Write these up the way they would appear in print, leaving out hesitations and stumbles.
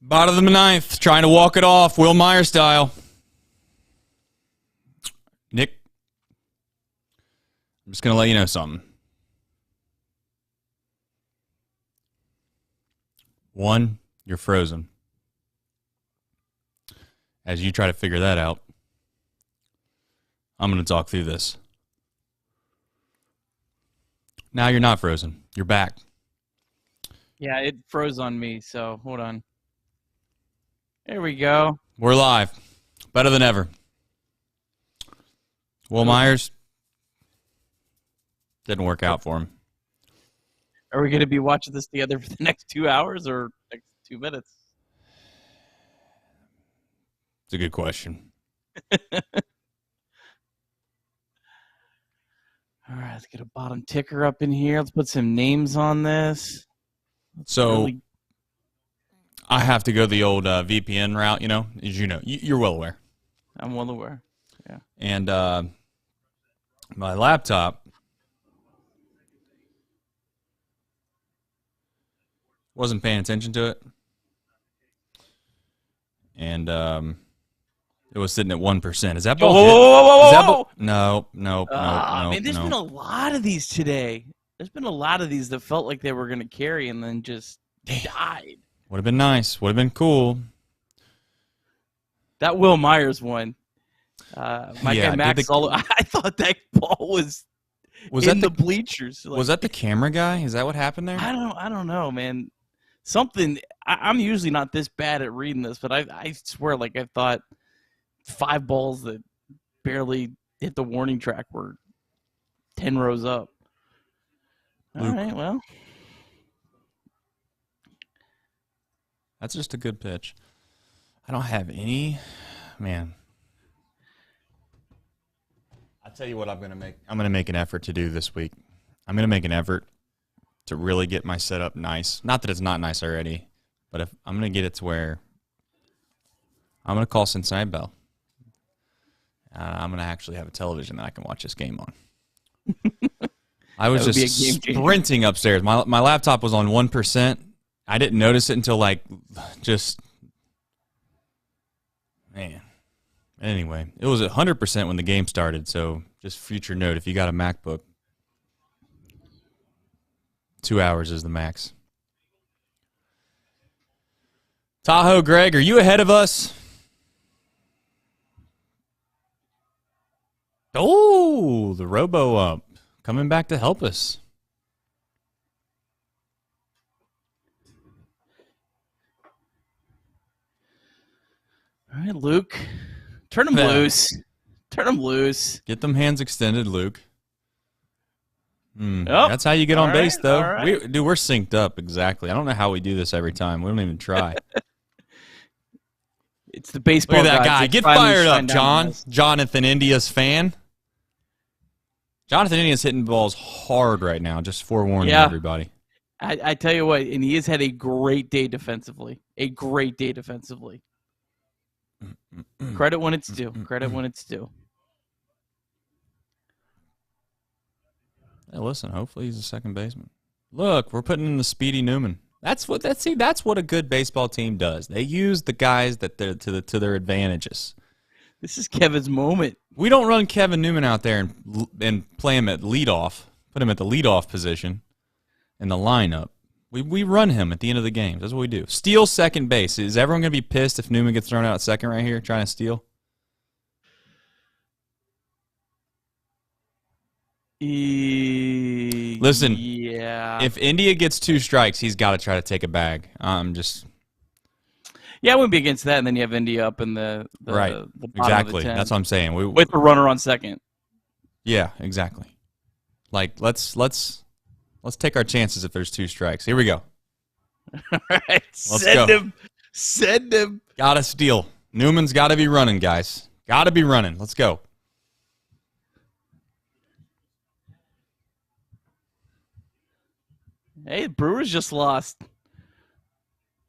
Bottom of the ninth, trying to walk it off, Will Meyer style. Nick, I'm just going to let you know something. One, you're frozen. As you try to figure that out, I'm going to talk through this. Now you're not frozen. You're back. Yeah, it froze on me, so hold on. There we go. We're live. Better than ever. Will Myers didn't work out for him. Are we going to be watching this together for the next 2 hours or next 2 minutes? It's a good question. All right, let's get a bottom ticker up in here. Let's put some names on this. I have to go the old VPN route, as you know. You're well aware. I'm well aware. Yeah. And my laptop wasn't paying attention to it. And it was sitting at 1%. Is that ball whoa. No. Man, there's been a lot of these today. There's been a lot of these that felt like they were going to carry and then just died. Would have been nice. Would have been cool. That Will Myers one. My guy Max, I thought that ball was in the bleachers. Was that the camera guy? Is that what happened there? I don't know, man. Something. I'm usually not this bad at reading this, but I swear, like I thought 5 balls that barely hit the warning track were 10 rows up. All right, well. That's just a good pitch. I don't have any, man. I'll tell you what I'm going to make. I'm going to make an effort to do this week. I'm going to make an effort to really get my setup nice. Not that it's not nice already, but if I'm going to get it to where I'm going to call Cincinnati Bell. I'm going to actually have a television that I can watch this game on. I was just sprinting upstairs. My laptop was on 1%. I didn't notice it until man. Anyway, it was at 100% when the game started. So just future note, if you got a MacBook, 2 hours is the max. Tahoe, Greg, are you ahead of us? Oh, the Robo up. Coming back to help us. All right, Luke. Turn him loose. Turn him loose. Get them hands extended, Luke. That's how you get on base, though. Right. We're synced up, exactly. I don't know how we do this every time. We don't even try. It's the baseball. Look at that guy. Get fired up, John. Jonathan India's fan. Jonathan India's hitting balls hard right now. Just forewarning everybody. I tell you what, and he has had a great day defensively. A great day defensively. Credit when it's due. Credit when it's due. Hey, listen, hopefully he's a second baseman. Look, we're putting in the Speedy Newman. That's what a good baseball team does. They use the guys that they're to their advantages. This is Kevin's moment. We don't run Kevin Newman out there and play him at leadoff, put him at the leadoff position in the lineup. We run him at the end of the game. That's what we do. Steal second base. Is everyone going to be pissed if Newman gets thrown out at second right here trying to steal? Listen, if India gets 2 strikes, he's got to try to take a bag. Yeah, I wouldn't be against that, and then you have India up in the right. The exactly. Of the 10. That's what I'm saying. With the runner on second. Yeah, exactly. Like let's take our chances if there's 2 strikes. Here we go. All right, let's go. Send him. Gotta steal. Newman's got to be running, guys. Got to be running. Let's go. Hey, Brewers just lost.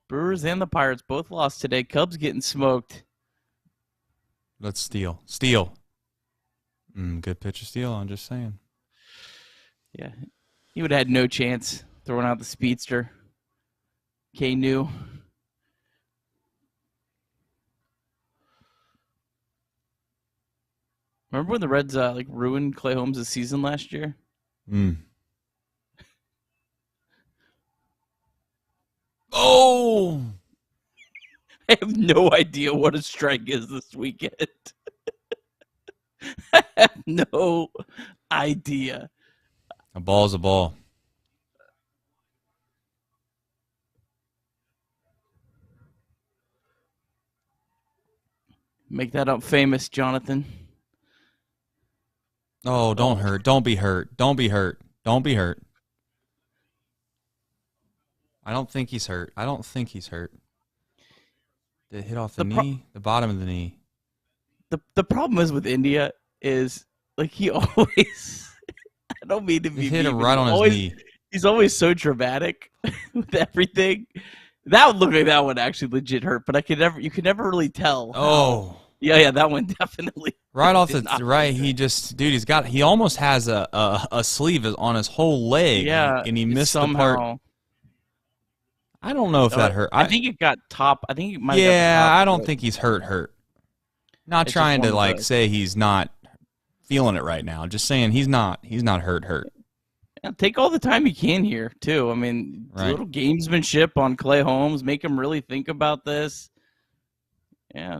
Brewers and the Pirates both lost today. Cubs getting smoked. Let's steal. Steal. Good pitch of steal, I'm just saying. Yeah. He would have had no chance throwing out the speedster. K-New. Remember when the Reds ruined Clay Holmes' season last year? Mm. Oh! I have no idea what a strike is this weekend. I have no idea. A ball's a ball. Make that up famous, Jonathan. Oh, don't hurt. Don't be hurt. Don't be hurt. Don't be hurt. I don't think he's hurt. I don't think he's hurt. Did it hit off the knee? The bottom of the knee. The problem is with India is like he always. I don't mean to be hit mean, him right on his knee. He's always so dramatic with everything. That would look like that one actually legit hurt, but you could never really tell. Oh. Yeah, that one definitely. Right off the right, he almost has a sleeve on his whole leg. Yeah, and he missed somehow. the part. I don't know if that hurt. I think it got top. I think it might. Yeah, I don't think he's hurt. Not it's trying to say he's not feeling it right now. Just saying he's not hurt. Yeah, take all the time you can here too. I mean, a little gamesmanship on Clay Holmes, make him really think about this. Yeah.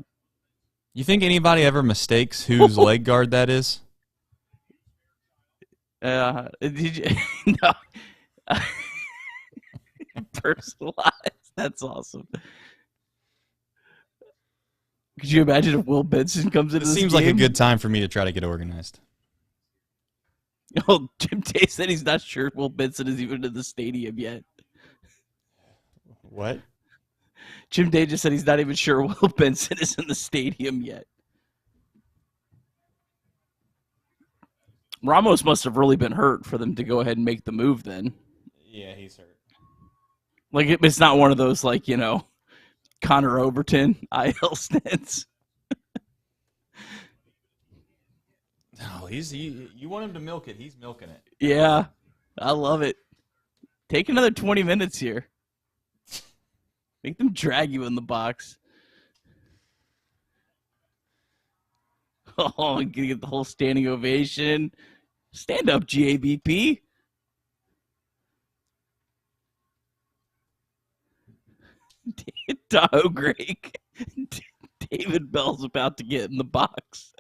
You think anybody ever mistakes whose leg guard that is? Did you? No. Personalized. That's awesome. Could you imagine if Will Benson comes into this seems game? Like a good time for me to try to get organized. Oh, Jim Day said he's not sure Will Benson is even in the stadium yet. What? Jim Day just said he's not even sure Will Benson is in the stadium yet. Ramos must have really been hurt for them to go ahead and make the move then. Yeah, he's hurt. Like, it's not one of those, Connor Overton IL stints. No, you want him to milk it. He's milking it. Yeah, I love it. Take another 20 minutes here. Make them drag you in the box. Oh, you get the whole standing ovation. Stand up, GABP. Tahoe Greg. David Bell's about to get in the box.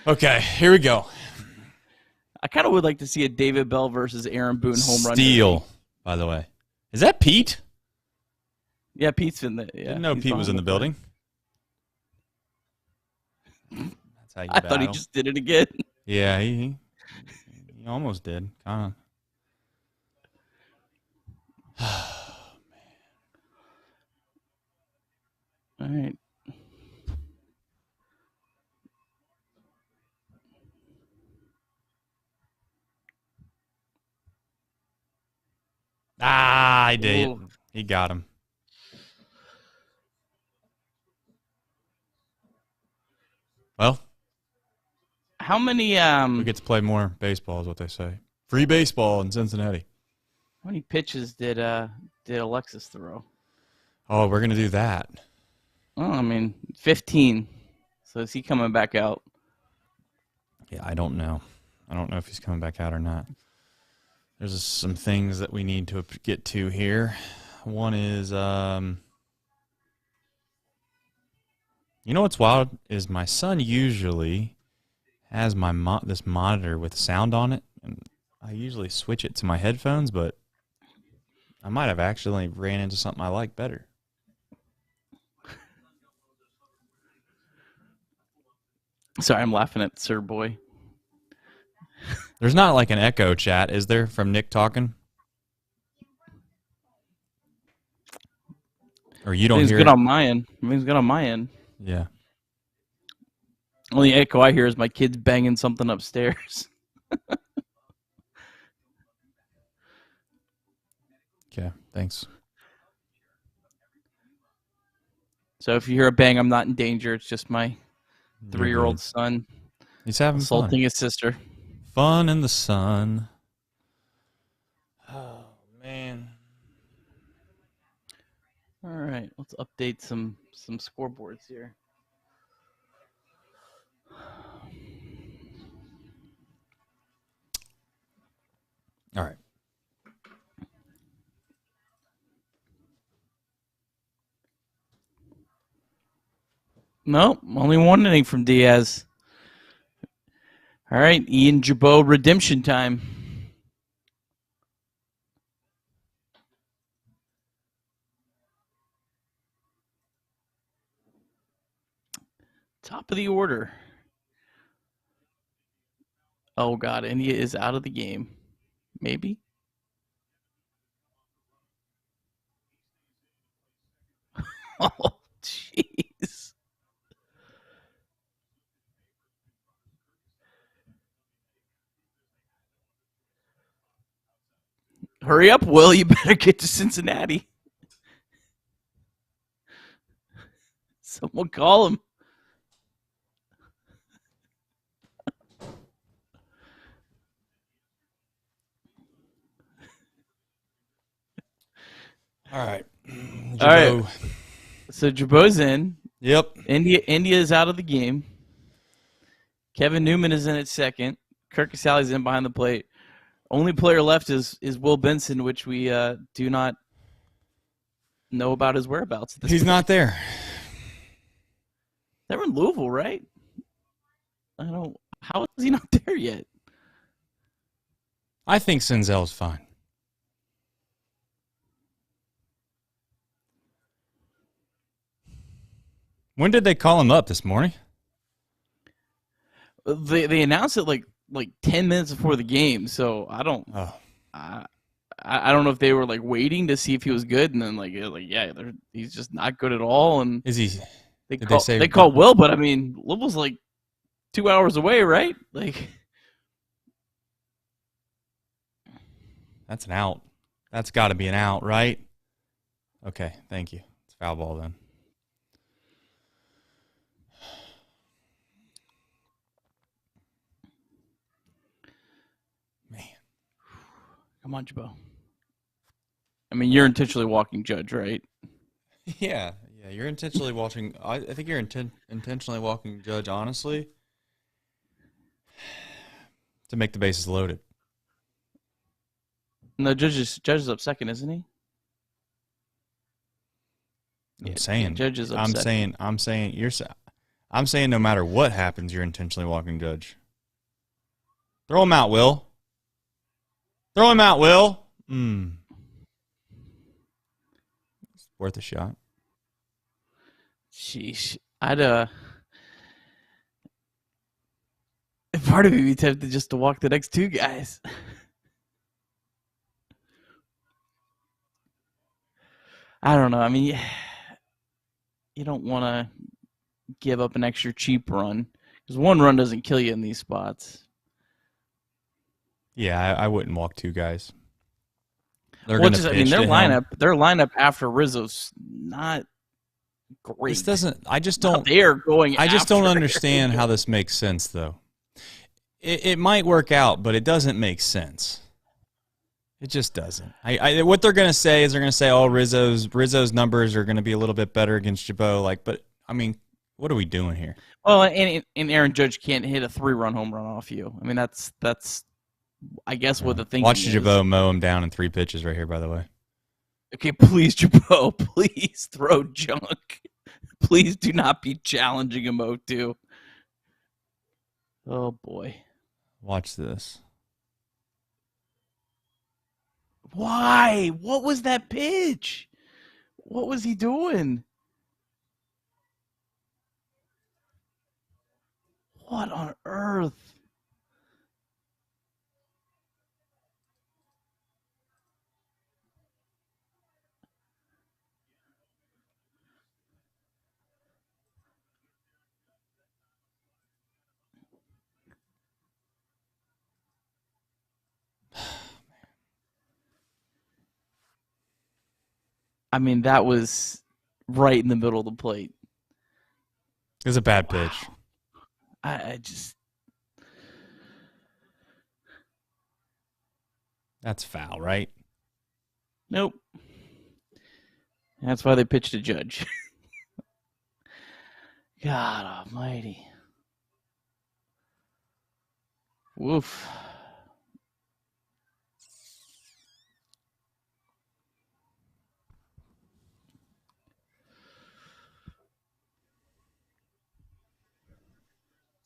Okay, here we go. I kind of would like to see a David Bell versus Aaron Boone home run. Steal, by the way. Is that Pete? Yeah, Pete's in the. Yeah, didn't know Pete was in the building. That's how you I thought he just did it again. Yeah, he almost did. Kind of. All right. I did. Ooh. He got him. Well, how many? We get to play more baseball, is what they say. Free baseball in Cincinnati. How many pitches did Alexis throw? Oh, we're gonna do that. Oh, I mean, 15. So is he coming back out? Yeah, I don't know. I don't know if he's coming back out or not. There's some things that we need to get to here. One is, you know what's wild is my son usually has this monitor with sound on it, and I usually switch it to my headphones, but I might have actually ran into something I like better. Sorry, I'm laughing at Sir Boy. There's not like an echo chat, is there, from Nick talking? Or you don't hear it? On my end. Everything's good on my end. Yeah. Only echo I hear is my kids banging something upstairs. Okay, thanks. So if you hear a bang, I'm not in danger. It's just my 3-year-old son. He's having assaulting fun. His sister. Fun in the sun. Oh, man. All right, let's update some scoreboards here. Nope, only one inning from Diaz. All right, Ian Jabot redemption time. Top of the order. Oh, God, India is out of the game. Maybe? Oh, jeez. Hurry up, Will. You better get to Cincinnati. Someone call him. All right. All right. So Jabot's in. Yep. India is out of the game. Kevin Newman is in at second. Kirk Casale's in behind the plate. Only player left is Will Benson, which we do not know about his whereabouts at this He's point. not there. They were in Louisville, right? I don't. How is he not there yet? I think Senzel's fine. When did they call him up this morning? They announced it like 10 minutes before the game, so I don't. Oh. I don't know if they were like waiting to see if he was good, and then he's just not good at all. And is he? They call Will, but I mean, Louisville's like 2 hours away, right? Like, that's an out. That's got to be an out, right? Okay, thank you. It's foul ball then. Man, come on, Jabo. I mean, you're intentionally walking Judge, right? Yeah. You're intentionally watching. I think you're intentionally walking Judge, honestly, to make the bases loaded. No, Judge is up second, isn't he? I'm saying Judge is up second. I'm saying no matter what happens, you're intentionally walking Judge. Throw him out, Will. Throw him out, Will. It's worth a shot. Sheesh. Part of me be tempted just to walk the next two guys. I don't know. I mean, you don't want to give up an extra cheap run because one run doesn't kill you in these spots. Yeah, I wouldn't walk two guys. Their lineup after Rizzo's not great. This doesn't. I just don't. They're going. I just don't understand how this makes sense, though. It might work out, but it doesn't make sense. It just doesn't. What they're going to say is they're going to say, "Oh, Rizzo's numbers are going to be a little bit better against Jabot." But I mean, what are we doing here? Well, and Aaron Judge can't hit a 3-run home run off you. I mean, that's I guess what the thinking Watch is. Jabot mow him down in 3 pitches right here, by the way. Okay, please, Jabot, please throw junk. Please do not be challenging him, O2. Oh, boy. Watch this. Why? What was that pitch? What was he doing? What on earth? I mean, that was right in the middle of the plate. It was a bad pitch. I just... That's foul, right? Nope. That's why they pitched a Judge. God almighty. Woof.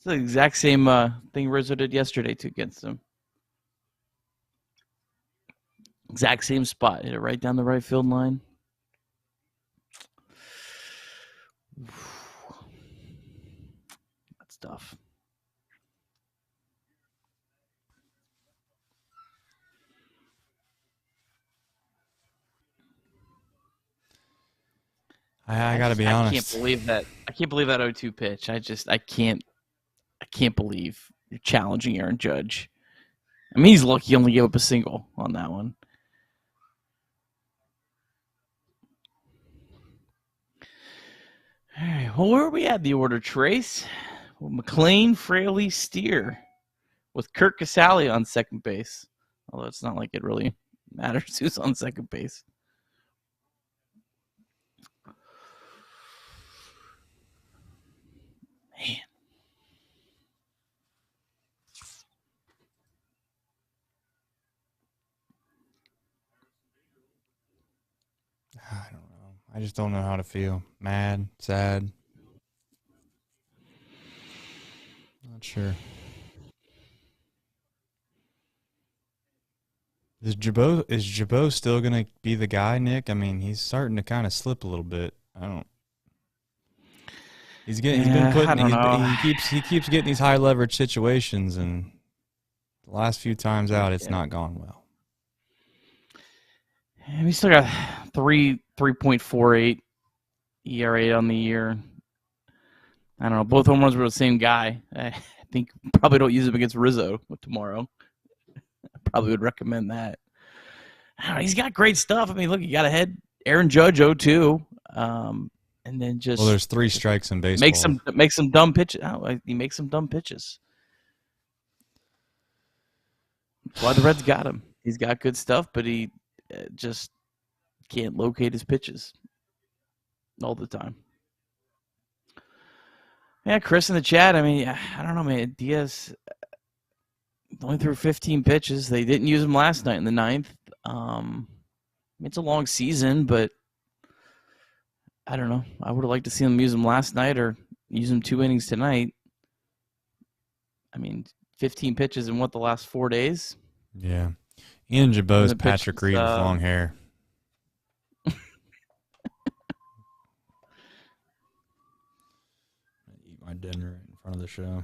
It's the exact same thing Rizzo did yesterday against him. Exact same spot. Hit it right down the right field line. That's tough. I got to be honest. I can't believe that. I can't believe that 0-2 pitch. I can't believe you're challenging Aaron Judge. I mean, he's lucky he only gave up a single on that one. All right. Well, where are we at the order, Trace? Well, McLean, Fraley, Steer, with Kirk Casale on second base. Although it's not like it really matters who's on second base. Man. I don't know. I just don't know how to feel. Mad, sad. Not sure. Is Jabot still gonna be the guy, Nick? I mean, he's starting to kind of slip a little bit. I don't. He's been putting. He keeps getting these high leverage situations, and the last few times out, it's not gone well. And we still got 3.48 ERA on the year. I don't know. Both home runs were the same guy. I think probably don't use him against Rizzo tomorrow. I probably would recommend that. I don't know, he's got great stuff. I mean, look, you got ahead Aaron Judge 0-2, and then just there's 3 strikes in baseball. Make some dumb pitches. Oh, he makes some dumb pitches. That's why the Reds got him. He's got good stuff, but he just can't locate his pitches all the time. Yeah, Chris in the chat. I mean, I don't know, man. Diaz only threw 15 pitches. They didn't use him last night in the 9th. It's a long season, but I don't know. I would have liked to see them use him last night or use him 2 innings tonight. I mean, 15 pitches in the last 4 days? Yeah. Ian Jabot's Patrick Reed with long hair. Eat my dinner in front of the show.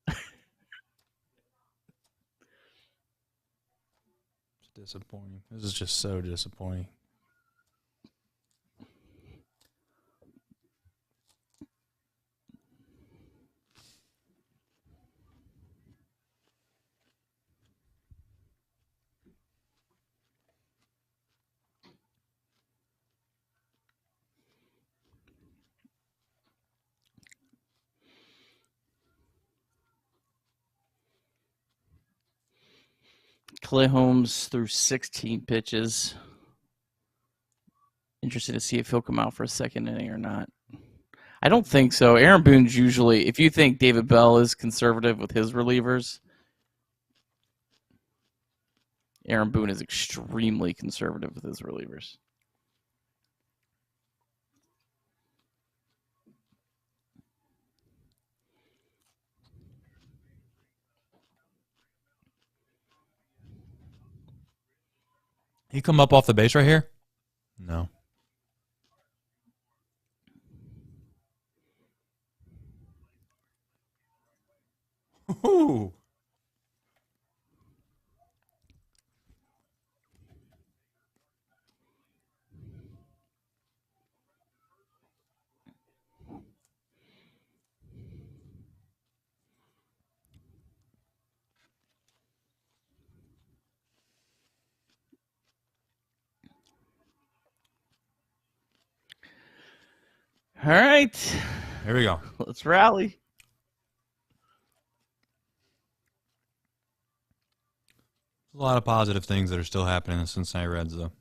It's disappointing. This is just so disappointing. Clay Holmes threw 16 pitches. Interested to see if he'll come out for a second inning or not. I don't think so. Aaron Boone's usually, if you think David Bell is conservative with his relievers, Aaron Boone is extremely conservative with his relievers. He come up off the base right here? No. Ooh. All right. Here we go. Let's rally. A lot of positive things that are still happening in the Cincinnati Reds, though.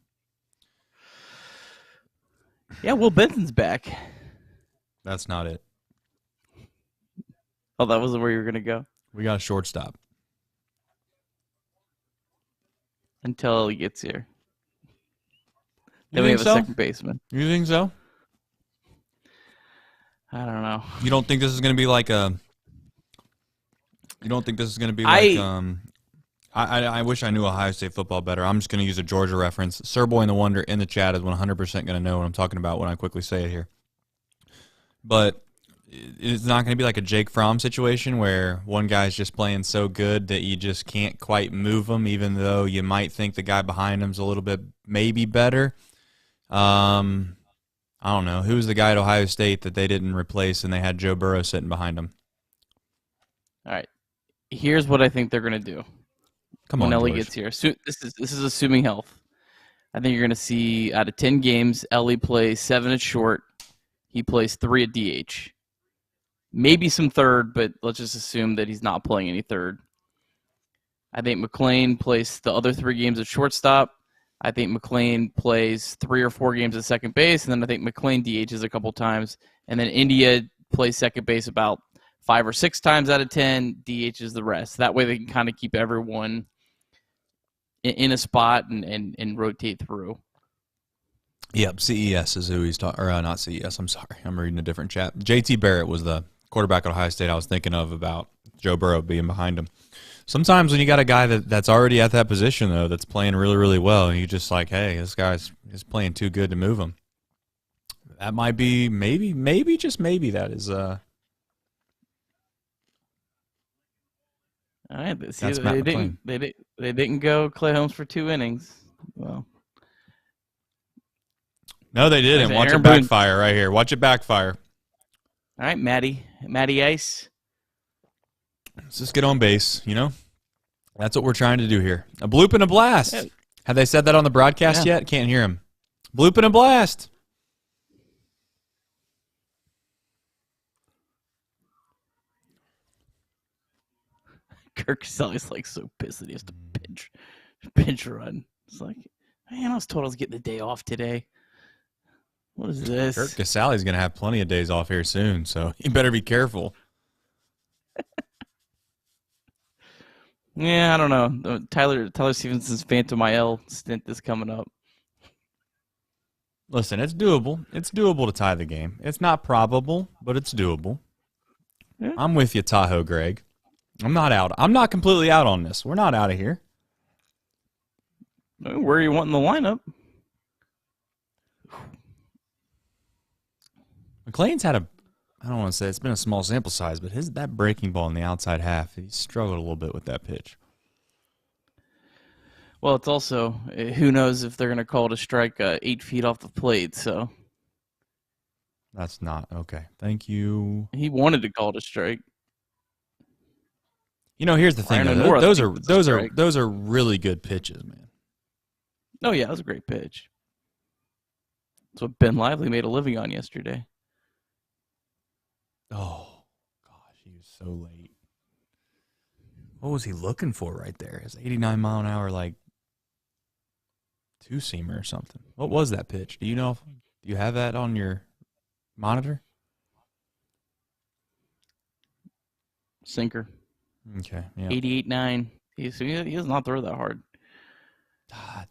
Yeah, Will Benson's back. That's not it. Oh, that wasn't where you were going to go? We got a shortstop. Until he gets here. You Then we think have so? a second baseman. You think so? I don't know. You don't think this is going to be like a You don't think this is going to be like I I wish I knew Ohio State football better. I'm just going to use a Georgia reference. Sir Boy and the Wonder in the chat is 100% going to know what I'm talking about when I quickly say it here. But it's not going to be like a Jake Fromm situation where one guy's just playing so good that you just can't quite move him, even though you might think the guy behind him's a little bit maybe better. I don't know. Who was the guy at Ohio State that they didn't replace and they had Joe Burrow sitting behind him? All right. Here's what I think they're going to do. Come when on, Ellie George. gets here. This is assuming health. I think you're going to see out of 10 games, Ellie plays 7 at short. He plays 3 at DH. Maybe some third, but let's just assume that he's not playing any third. I think McLean plays the other 3 games at shortstop. I think McLean plays 3 or 4 games at second base, and then I think McLean DHs a couple times, and then India plays second base about 5 or 6 times out of 10, DHs the rest. That way they can kind of keep everyone in a spot and rotate through. Yep, CES is who he's talking, or not CES, I'm sorry. I'm reading a different chat. JT Barrett was the quarterback at Ohio State I was thinking of about Joe Burrow being behind him. Sometimes when you got a guy that's already at that position, though, that's playing really, really well, and you just like, hey, this guy's is playing too good to move him. That might be, maybe, just maybe that is All right, see, that's Matt McLean. They didn't go Clay Holmes for 2 innings. Well, No, they didn't. Watch it backfire right here. Watch it backfire. All right, Matty Ice. Let's just get on base, you know? That's what we're trying to do here. A bloop and a blast. Yeah. Have they said that on the broadcast yet? Can't hear him. Bloop and a blast. Kirk Caselli's like so pissed that he has to pinch run. It's like, man, I was told I was getting the day off today. What is this? Kirk Caselli's going to have plenty of days off here soon, so you better be careful. Yeah, I don't know. Tyler Stevenson's Phantom IL stint is coming up. Listen, it's doable. It's doable to tie the game. It's not probable, but it's doable. Yeah. I'm with you, Tahoe Greg. I'm not out. I'm not completely out on this. We're not out of here. Where are you wanting the lineup? McLean's had I don't want to say it's been a small sample size, but that breaking ball in the outside half, he struggled a little bit with that pitch. Well, it's also, who knows if they're going to call it a strike 8 feet off the plate, so. That's not, okay. Thank you. He wanted to call it a strike. You know, here's the thing. Those are really good pitches, man. Oh, yeah, that was a great pitch. That's what Ben Lively made a living on yesterday. Oh, gosh, he was so late. What was he looking for right there? His 89-mile-an-hour, like, two-seamer or something. What was that pitch? Do you know? Do you have that on your monitor? Sinker. Okay, yeah. 88.9. He does not throw that hard.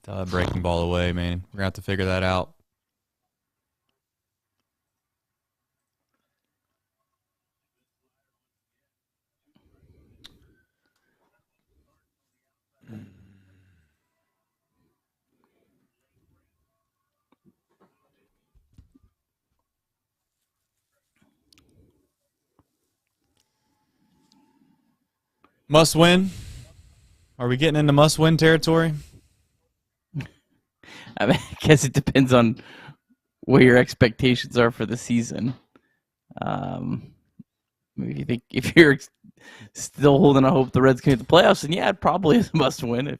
Throw that breaking ball away, man. We're going to have to figure that out. Must win? Are we getting into must win territory? I mean, I guess it depends on what your expectations are for the season. If you're still holding out hope the Reds can get the playoffs, then yeah, it probably is a must win. If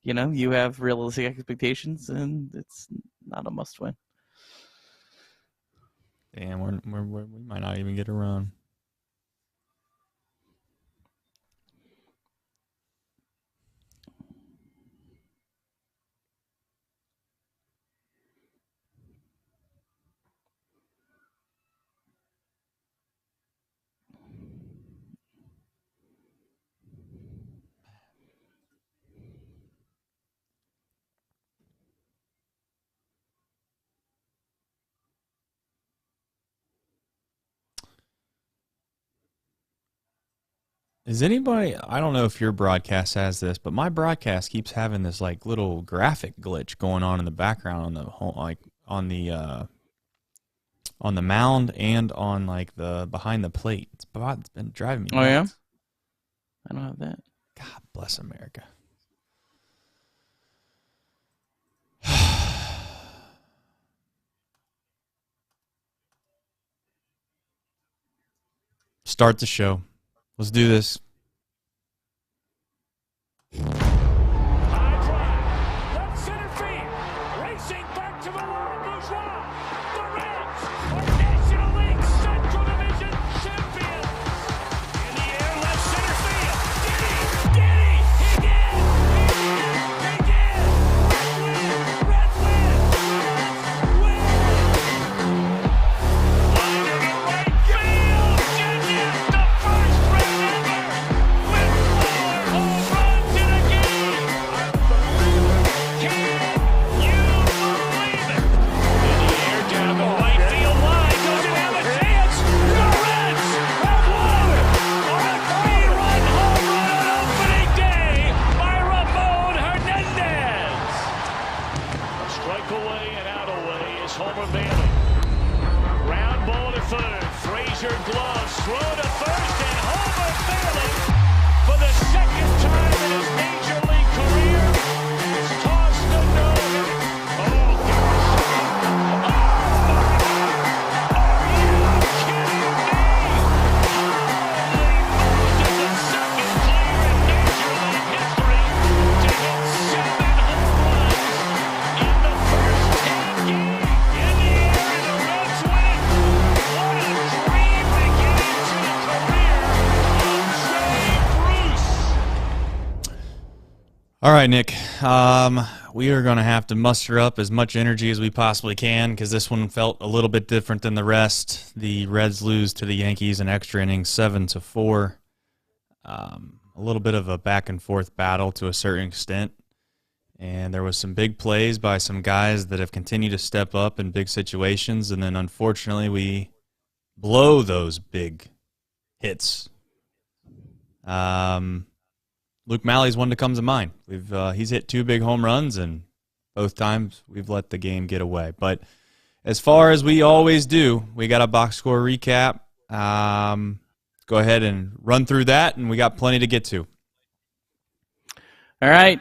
you have realistic expectations, and it's not a must win. Damn, we might not even get a run. Is anybody? I don't know if your broadcast has this, but my broadcast keeps having this like little graphic glitch going on in the background on the whole, like on the mound and on like the behind the plate. It's been driving me nuts. Oh yeah, I don't have that. God bless America. Start the show. Let's do this. High drive, left center field, racing back to the wall, Bourgeois. The Reds are National League Central Division champions. In the air, left center field. Did he? He did! He did! Reds win! Reds win! Line to right field. Genius, the first Red ever with 4 home runs in a game. Can you believe it? In the air, down the right field line. Does it have a chance? The Reds have won on a 3-run home run on opening day by Ramon Hernandez. A strike away and out away is Homer Bailey. Ground ball to third. Frazier gloves. Throw to first, and Homer Bailey, for the second time in his major league career, has tossed a no-hitter. Oh, gosh. Oh, my God. Are you kidding me? Holy Moses, the second player in major league history to hit 7 home runs in the first 10 games. In the air, and the Reds win. What a dream beginning to the career of Jay Bruce. All right, Nick. We are going to have to muster up as much energy as we possibly can because this one felt a little bit different than the rest. The Reds lose to the Yankees in extra innings 7-4. A little bit of a back and forth battle to a certain extent. And there was some big plays by some guys that have continued to step up in big situations. And then unfortunately we blow those big hits. Luke Malley's one that comes to mind. He's hit 2 big home runs, and both times we've let the game get away. But as far as we always do, we got a box score recap. Go ahead and run through that, and we got plenty to get to. All right.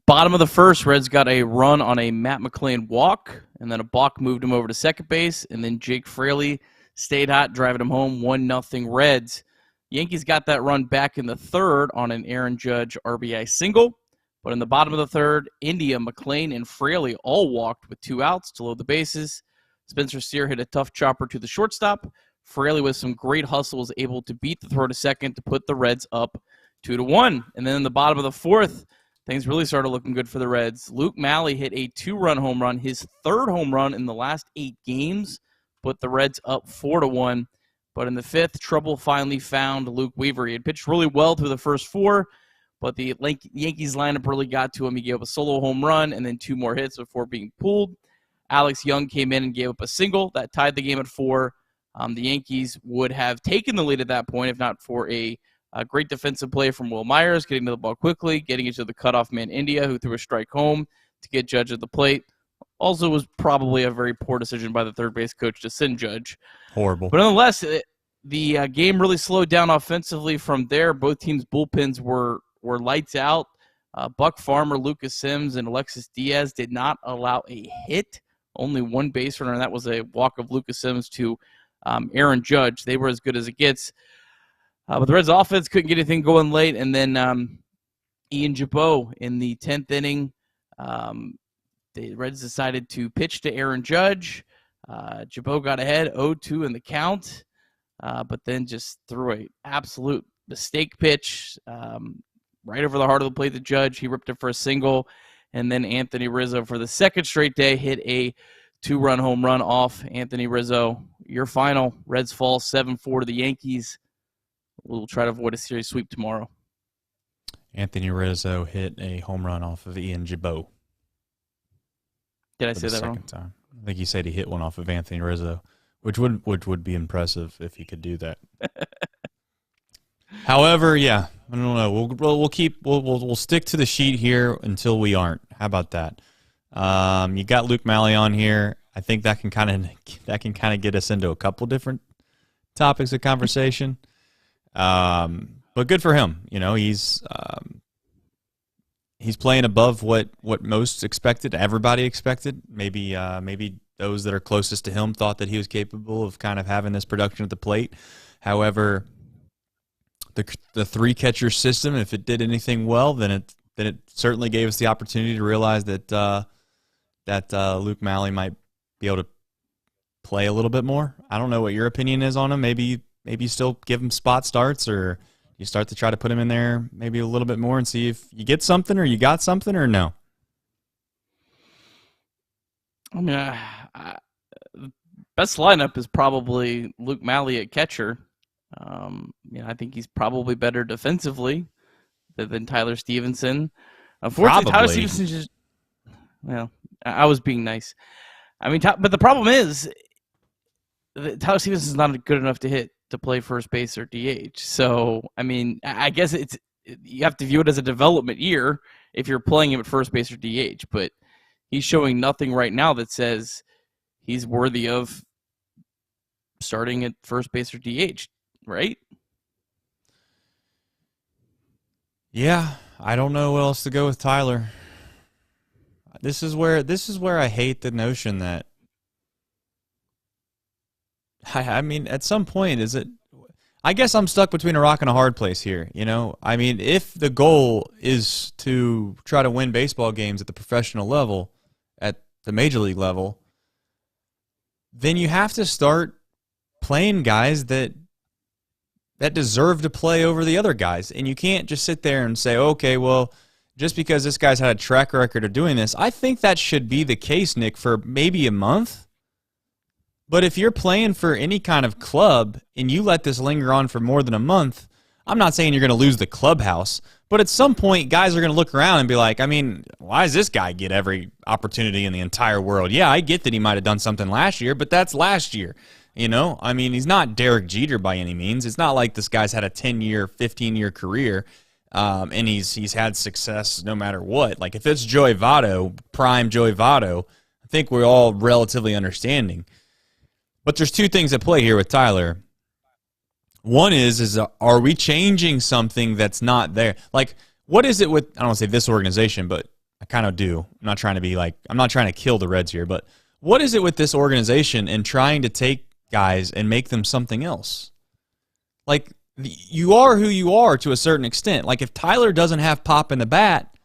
Bottom of the first, Reds got a run on a Matt McClain walk, and then a balk moved him over to second base, and then Jake Fraley stayed hot, driving him home 1-0 Reds. Yankees got that run back in the third on an Aaron Judge RBI single, but in the bottom of the third, India, McClain, and Fraley all walked with 2 outs to load the bases. Spencer Steer hit a tough chopper to the shortstop. Fraley, with some great hustle, was able to beat the throw to second to put the Reds up 2-1. And then in the bottom of the fourth, things really started looking good for the Reds. Luke Malley hit a 2-run home run, his 3rd home run in the last 8 games, put the Reds up 4-1. But in the 5th, trouble finally found Luke Weaver. He had pitched really well through the first 4, but the Yankees lineup really got to him. He gave up a solo home run and then 2 more hits before being pulled. Alex Young came in and gave up a single. That tied the game at 4. The Yankees would have taken the lead at that point if not for a great defensive play from Will Myers, getting to the ball quickly, getting it to the cutoff man India, who threw a strike home to get Judge at the plate. Also was probably a very poor decision by the third base coach to send Judge. Horrible. But nonetheless, the game really slowed down offensively from there. Both teams' bullpens were lights out. Buck Farmer, Lucas Sims, and Alexis Diaz did not allow a hit. Only 1 base runner, and that was a walk of Lucas Sims to Aaron Judge. They were as good as it gets. But the Reds' offense couldn't get anything going late, and then Ian Jabot in the 10th inning, the Reds decided to pitch to Aaron Judge. Jabot got ahead 0-2 in the count, but then just threw an absolute mistake pitch right over the heart of the plate to Judge. He ripped it for a single, and then Anthony Rizzo, for the second straight day, hit a 2-run home run off Anthony Rizzo. Your final, Reds fall 7-4 to the Yankees. We'll try to avoid a series sweep tomorrow. Anthony Rizzo hit a home run off of Ian Jabot. Did I say that wrong? Time. I think he said he hit one off of Anthony Rizzo, which would be impressive if he could do that. However, yeah, I don't know. We'll stick to the sheet here until we aren't. How about that? You got Luke Malley on here. I think that can kind of get us into a couple different topics of conversation. But good for him. You know, he's playing above what most expected, everybody expected. Maybe those that are closest to him thought that he was capable of kind of having this production at the plate. However, the three catcher system, if it did anything well, then it certainly gave us the opportunity to realize that Luke Malley might be able to play a little bit more. I don't know what your opinion is on him. Maybe you still give him spot starts, or you start to try to put him in there maybe a little bit more and see if you get something, or you got something, or no. I mean, best lineup is probably Luke Malley at catcher. I think he's probably better defensively than Tyler Stevenson. Unfortunately, Tyler Stevenson just, well, I was being nice. I mean, but the problem is that Tyler Stevenson is not good enough to play first base or DH. So, I mean, I guess you have to view it as a development year if you're playing him at first base or DH. But he's showing nothing right now that says he's worthy of starting at first base or DH, right? Yeah, I don't know what else to go with Tyler. This is where I hate the notion that I mean, at some point, I guess I'm stuck between a rock and a hard place here, you know? I mean, if the goal is to try to win baseball games at the professional level, at the major league level, then you have to start playing guys that deserve to play over the other guys. And you can't just sit there and say, okay, well, just because this guy's had a track record of doing this, I think that should be the case, Nick, for maybe a month. But if you're playing for any kind of club and you let this linger on for more than a month, I'm not saying you're going to lose the clubhouse, but at some point, guys are going to look around and be like, I mean, why does this guy get every opportunity in the entire world? Yeah, I get that he might have done something last year, but that's last year. You know, I mean, he's not Derek Jeter by any means. It's not like this guy's had a 10-year, 15-year career, and he's had success no matter what. Like, if it's Joey Votto, prime Joey Votto, I think we're all relatively understanding. But there's two things at play here with Tyler. One is are we changing something that's not there? Like, what is it with, I don't want to say this organization, but I kind of do. I'm not trying to kill the Reds here, but what is it with this organization and trying to take guys and make them something else? Like, you are who you are to a certain extent. Like, if Tyler doesn't have pop in the bat,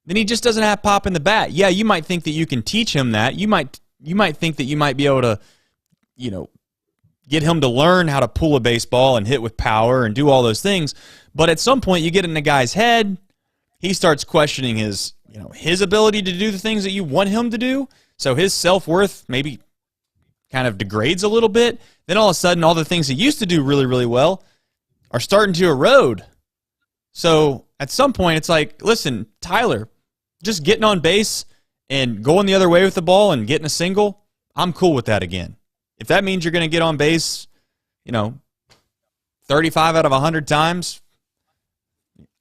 then he just doesn't have pop in the bat. Yeah, you might think that you can teach him that. You might think that you might be able to, you know, get him to learn how to pull a baseball and hit with power and do all those things. But at some point, you get in the guy's head, he starts questioning his ability to do the things that you want him to do. So his self-worth maybe kind of degrades a little bit. Then all of a sudden, all the things he used to do really, really well are starting to erode. So at some point, it's like, listen, Tyler, just getting on base and going the other way with the ball and getting a single, I'm cool with that again. If that means you're going to get on base, 35 out of 100 times,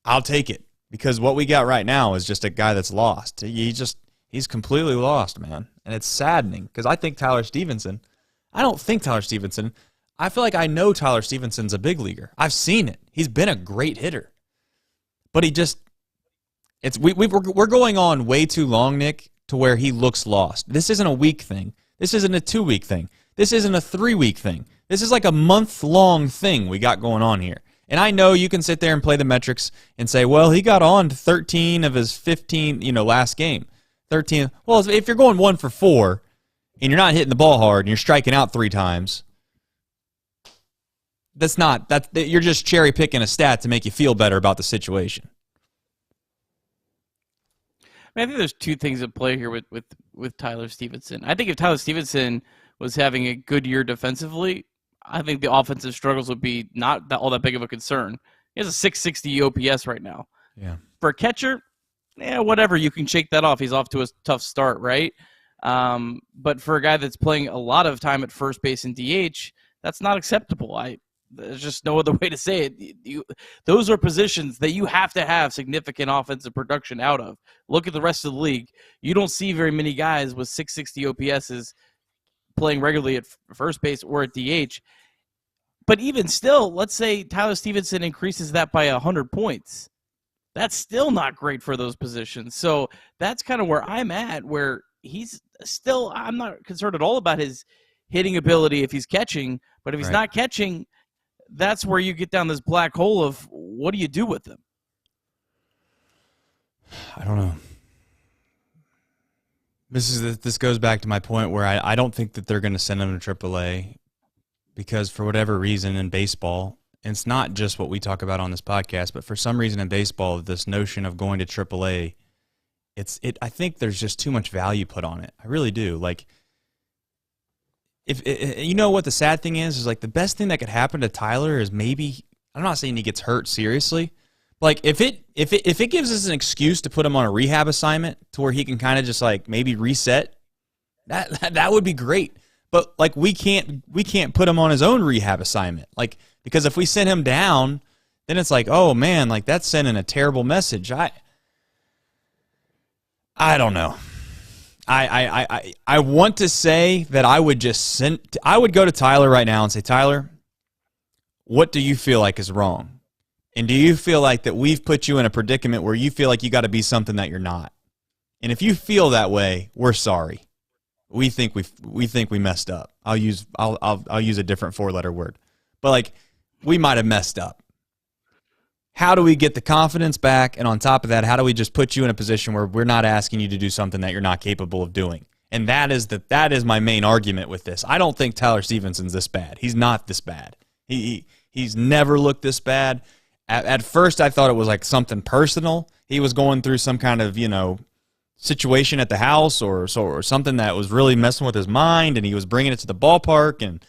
I'll take it. Because what we got right now is just a guy that's lost. He's completely lost, man. And it's saddening because I don't think Tyler Stevenson, I feel like I know Tyler Stevenson's a big leaguer. I've seen it. He's been a great hitter. But we're going on way too long, Nick, to where he looks lost. This isn't a week thing. This isn't a 2-week thing. This isn't a 3-week thing. This is like a month-long thing we got going on here. And I know you can sit there and play the metrics and say, well, he got on to 13 of his 15, last game. 13. Well, if you're going 1 for 4 and you're not hitting the ball hard and you're striking out 3 times, you're just cherry picking a stat to make you feel better about the situation. I think there's two things at play here with Tyler Stevenson. I think if Tyler Stevenson was having a good year defensively, I think the offensive struggles would be not all that big of a concern. He has a 660 OPS right now. Yeah. For a catcher, whatever, you can shake that off. He's off to a tough start, right? But for a guy that's playing a lot of time at first base and DH, that's not acceptable. There's just no other way to say it. Those are positions that you have to have significant offensive production out of. Look at the rest of the league. You don't see very many guys with 660 OPSs playing regularly at first base or at DH. But even still, let's say Tyler Stevenson increases that by 100 points. That's still not great for those positions. So that's kind of where I'm at, where he's still, I'm not concerned at all about his hitting ability if he's catching, but if he's not catching, that's where you get down this black hole of what do you do with him? I don't know. This goes back to my point where I don't think that they're going to send him to AAA because for whatever reason in baseball, and it's not just what we talk about on this podcast, but for some reason in baseball, this notion of going to AAA, I think there's just too much value put on it. I really do. Like, if you know what the sad thing is like the best thing that could happen to Tyler is maybe, I'm not saying he gets hurt seriously, but like if it gives us an excuse to put him on a rehab assignment to where he can kind of just like maybe reset, that would be great. But like we can't put him on his own rehab assignment, like, because if we send him down, then it's like, oh man, like that's sending a terrible message. I don't know. I want to say that I would go to Tyler right now and say, Tyler, what do you feel like is wrong? And do you feel like that we've put you in a predicament where you feel like you got to be something that you're not? And if you feel that way, we're sorry. We think we messed up. I'll use a different 4-letter word. But like we might have messed up. How do we get the confidence back? And on top of that, how do we just put you in a position where we're not asking you to do something that you're not capable of doing? And that is my main argument with this. I don't think Tyler Stevenson's this bad. He's not this bad. He's never looked this bad. At first, I thought it was like something personal. He was going through some kind of, situation at the house or something that was really messing with his mind, and he was bringing it to the ballpark, and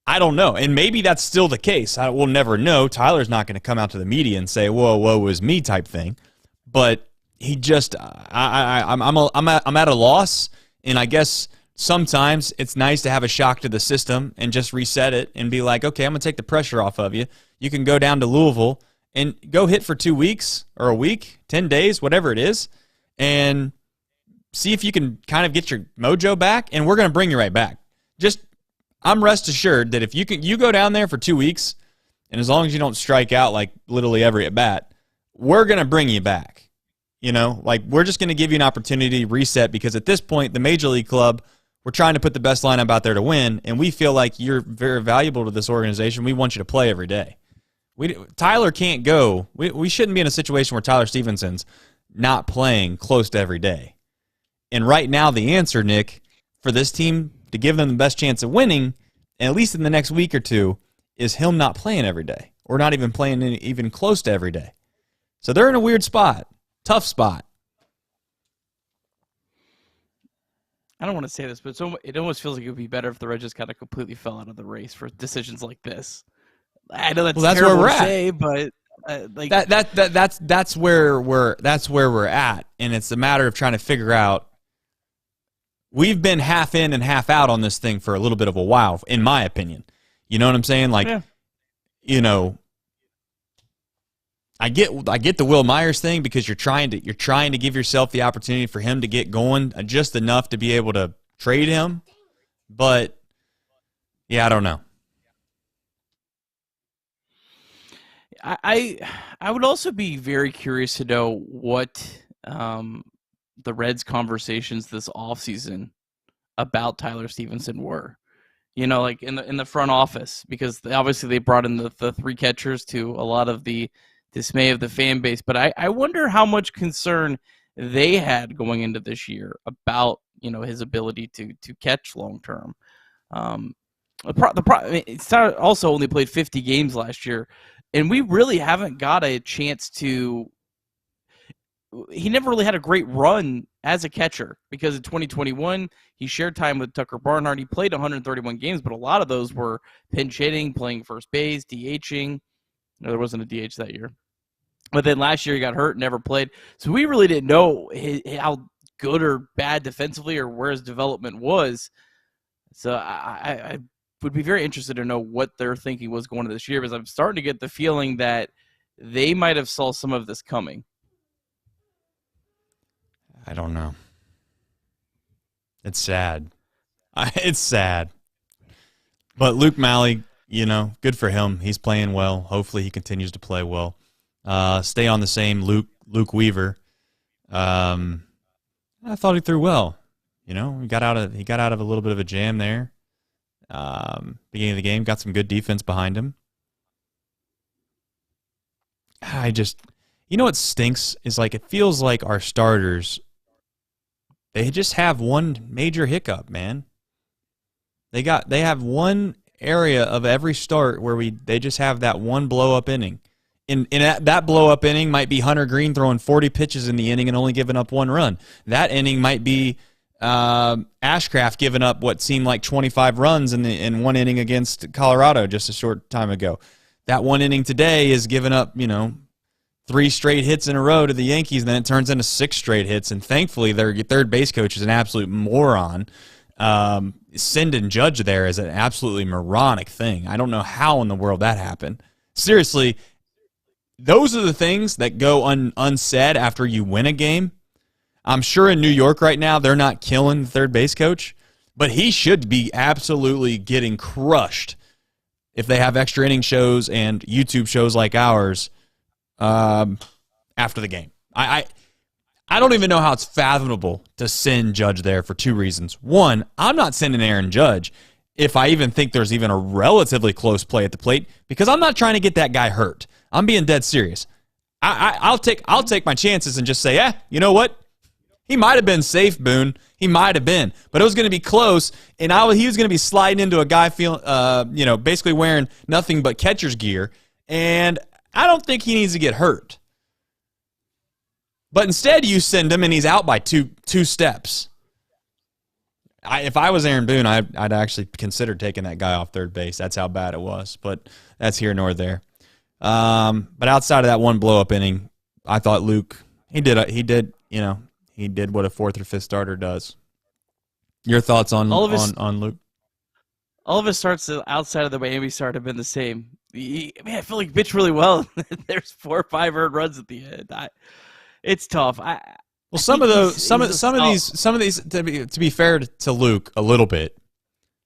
I don't know. And maybe that's still the case. We'll never know. Tyler's not going to come out to the media and say, whoa, woe is me type thing. But he just, I'm at a loss. And I guess sometimes it's nice to have a shock to the system and just reset it and be like, okay, I'm going to take the pressure off of you. You can go down to Louisville and go hit for 2 weeks or a week, 10 days, whatever it is, and see if you can kind of get your mojo back. And we're going to bring you right back. I'm rest assured that if you go down there for 2 weeks, and as long as you don't strike out like literally every at bat, we're going to bring you back. Like we're just going to give you an opportunity to reset, because at this point, the Major League Club, we're trying to put the best lineup out there to win, and we feel like you're very valuable to this organization. We want you to play every day. Tyler can't go. We shouldn't be in a situation where Tyler Stevenson's not playing close to every day. And right now, the answer, Nick, for this team to give them the best chance of winning, at least in the next week or two, is him not playing every day, or not even playing even close to every day. So they're in a weird spot, tough spot. I don't want to say this, but it almost feels like it would be better if the Reds just kind of completely fell out of the race for decisions like this. I know that's terrible where we're to at. Say, but that's where we're at, and it's a matter of trying to figure out. We've been half in and half out on this thing for a little bit of a while, in my opinion. You know what I'm saying? Like, yeah. I get the Will Myers thing, because you're trying to give yourself the opportunity for him to get going just enough to be able to trade him. But yeah, I don't know. I would also be very curious to know what the Reds' conversations this offseason about Tyler Stevenson were. Like in the front office, because obviously they brought in the 3 catchers to a lot of the dismay of the fan base. But I wonder how much concern they had going into this year about his ability to catch long term. It's also only played 50 games last year, and we really haven't got a chance to. He never really had a great run as a catcher, because in 2021 he shared time with Tucker Barnhart. He played 131 games, but a lot of those were pinch hitting, playing first base, DHing. No, there wasn't a DH that year. But then last year he got hurt and never played. So we really didn't know how good or bad defensively or where his development was. So I would be very interested to know what their thinking was going into this year, because I'm starting to get the feeling that they might have saw some of this coming. I don't know. It's sad. It's sad. But Luke Malley, good for him. He's playing well. Hopefully he continues to play well. Stay on the same Luke Weaver. I thought he threw well. He got out of a little bit of a jam there. Beginning of the game, got some good defense behind him. What stinks is it feels like our starters, they just have one major hiccup, man. They have one area of every start where they just have that one blow up inning. In that blow up inning might be Hunter Green throwing 40 pitches in the inning and only giving up one run. That inning might be Ashcraft giving up what seemed like 25 runs in one inning against Colorado just a short time ago. That one inning today is giving up, 3 straight hits in a row to the Yankees, and then it turns into 6 straight hits. And thankfully, their third base coach is an absolute moron. Sending Judge there is an absolutely moronic thing. I don't know how in the world that happened. Seriously, those are the things that go unsaid after you win a game. I'm sure in New York right now they're not killing the third base coach, but he should be absolutely getting crushed if they have extra inning shows and YouTube shows like ours after the game. I don't even know how it's fathomable to send Judge there for 2 reasons. One, I'm not sending Aaron Judge if I even think there's even a relatively close play at the plate, because I'm not trying to get that guy hurt. I'm being dead serious. I'll take my chances and just say, you know what? He might have been safe, Boone. He might have been, but it was going to be close, and he was going to be sliding into a guy basically wearing nothing but catcher's gear, and I don't think he needs to get hurt. But instead, you send him, and he's out by two steps. If I was Aaron Boone, I'd actually consider taking that guy off third base. That's how bad it was, but that's here nor there. But outside of that one blow-up inning, I thought Luke, he did what a 4th or 5th starter does. Your thoughts on Luke? All of his starts outside of the Miami start have been the same. I feel like he pitched really well. There's 4 or 5 earned runs at the end. It's tough. Some of these, to be fair to Luke a little bit,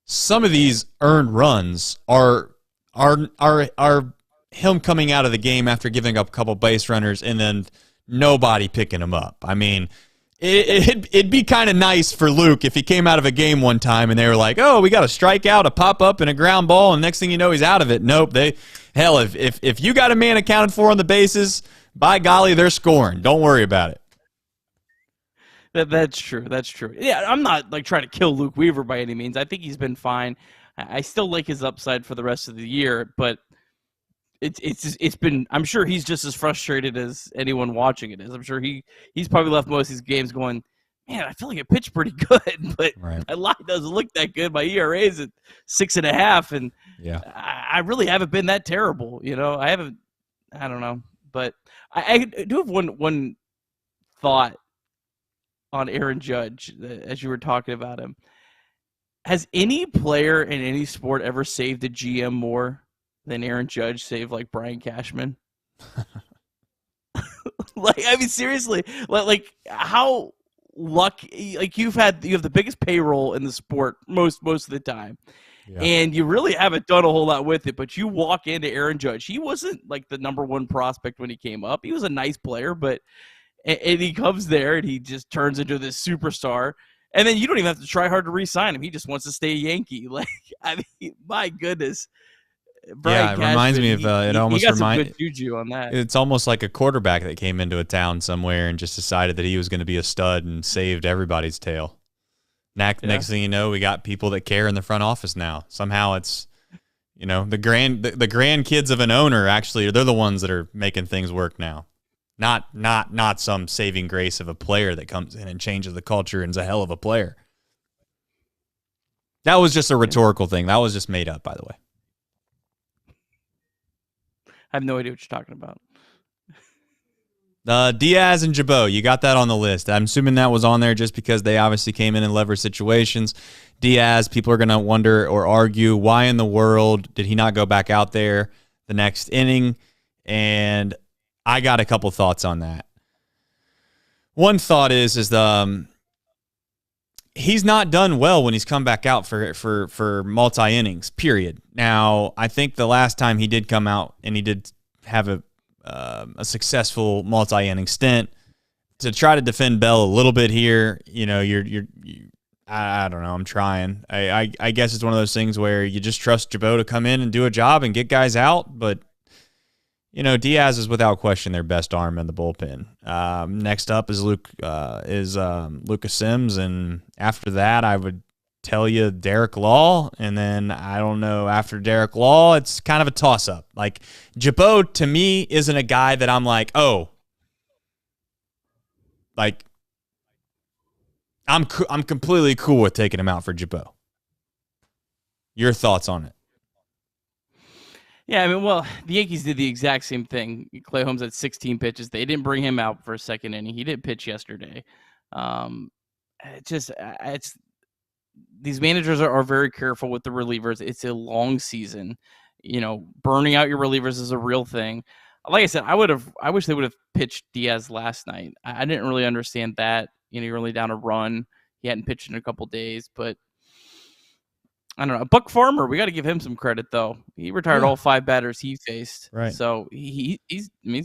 some of these earned runs are him coming out of the game after giving up a couple base runners and then nobody picking him up. I mean, it'd be kind of nice for Luke if he came out of a game one time and they were like, oh, we got a strikeout, a pop-up, and a ground ball, and next thing you know, he's out of it. Nope. If you got a man accounted for on the bases, by golly, they're scoring. Don't worry about it. That's true. That's true. Yeah, I'm not trying to kill Luke Weaver by any means. I think he's been fine. I still like his upside for the rest of the year, but it's been. I'm sure he's just as frustrated as anyone watching it is. I'm sure he's probably left most of these games going, man, I feel like it pitched pretty good, but my line doesn't look that good. My ERA is at 6.5, and I really haven't been that terrible. I haven't. I don't know, but I do have one thought on Aaron Judge as you were talking about him. Has any player in any sport ever saved a GM more than Aaron Judge saved Brian Cashman? Seriously, how lucky? You have the biggest payroll in the sport most of the time. Yeah. And you really haven't done a whole lot with it, but you walk into Aaron Judge. He wasn't the number 1 prospect when he came up. He was a nice player, but and he comes there and he just turns into this superstar. And then you don't even have to try hard to re-sign him. He just wants to stay a Yankee. My goodness. Brian Cashman, reminds me of it. Almost he got some good juju on that. It's almost like a quarterback that came into a town somewhere and just decided that he was going to be a stud and saved everybody's tail. Next thing you know, we got people that care in the front office now. Somehow it's, the grandkids of an owner actually, they're the ones that are making things work now. Not some saving grace of a player that comes in and changes the culture and is a hell of a player. That was just a rhetorical thing. That was just made up, by the way. I have no idea what you're talking about. Diaz and Jabot, you got that on the list. I'm assuming that was on there just because they obviously came in leverage situations. Diaz, people are going to wonder or argue, why in the world did he not go back out there the next inning? And I got a couple thoughts on that. One thought is he's not done well when he's come back out for multi-innings, period. Now, I think the last time he did come out and he did have a successful multi-inning stint, to try to defend Bell a little bit here, you know, I don't know, I'm trying. I guess it's one of those things where you just trust Jabot to come in and do a job and get guys out, but you know, Diaz is without question their best arm in the bullpen. Next up is Lucas Sims, and after that, I would tell you Derek Law, and then I don't know, after Derek Law, it's kind of a toss-up. Like, Jabot, to me, isn't a guy that I'm like, oh, like, I'm completely cool with taking him out for Jabot. Your thoughts on it? Yeah, I mean, well, the Yankees did the exact same thing. Clay Holmes had 16 pitches. They didn't bring him out for a second inning. He didn't pitch yesterday. It's these managers are very careful with the relievers. It's a long season. You know, burning out your relievers is a real thing. Like I said, I wish they would have pitched Diaz last night. I didn't really understand that. You know, you're only down a run. He hadn't pitched in a couple days, but I don't know. Buck Farmer, we got to give him some credit though. He retired all 5 batters he faced. Right. So he's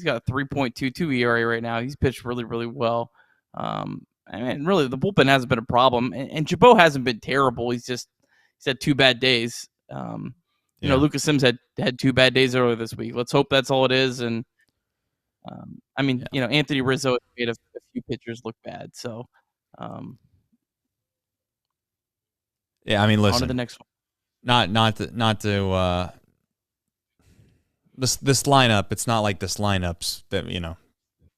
got a 3.22 ERA right now. He's pitched really, really well. I mean, really, the bullpen hasn't been a problem, and Jabot hasn't been terrible. He's had 2 bad days. You know, Lucas Sims had 2 bad days earlier this week. Let's hope that's all it is. And I mean, you know, Anthony Rizzo made a few pitchers look bad. So, yeah, I mean, listen. On to the next one. This lineup. It's not like this lineup's that, you know,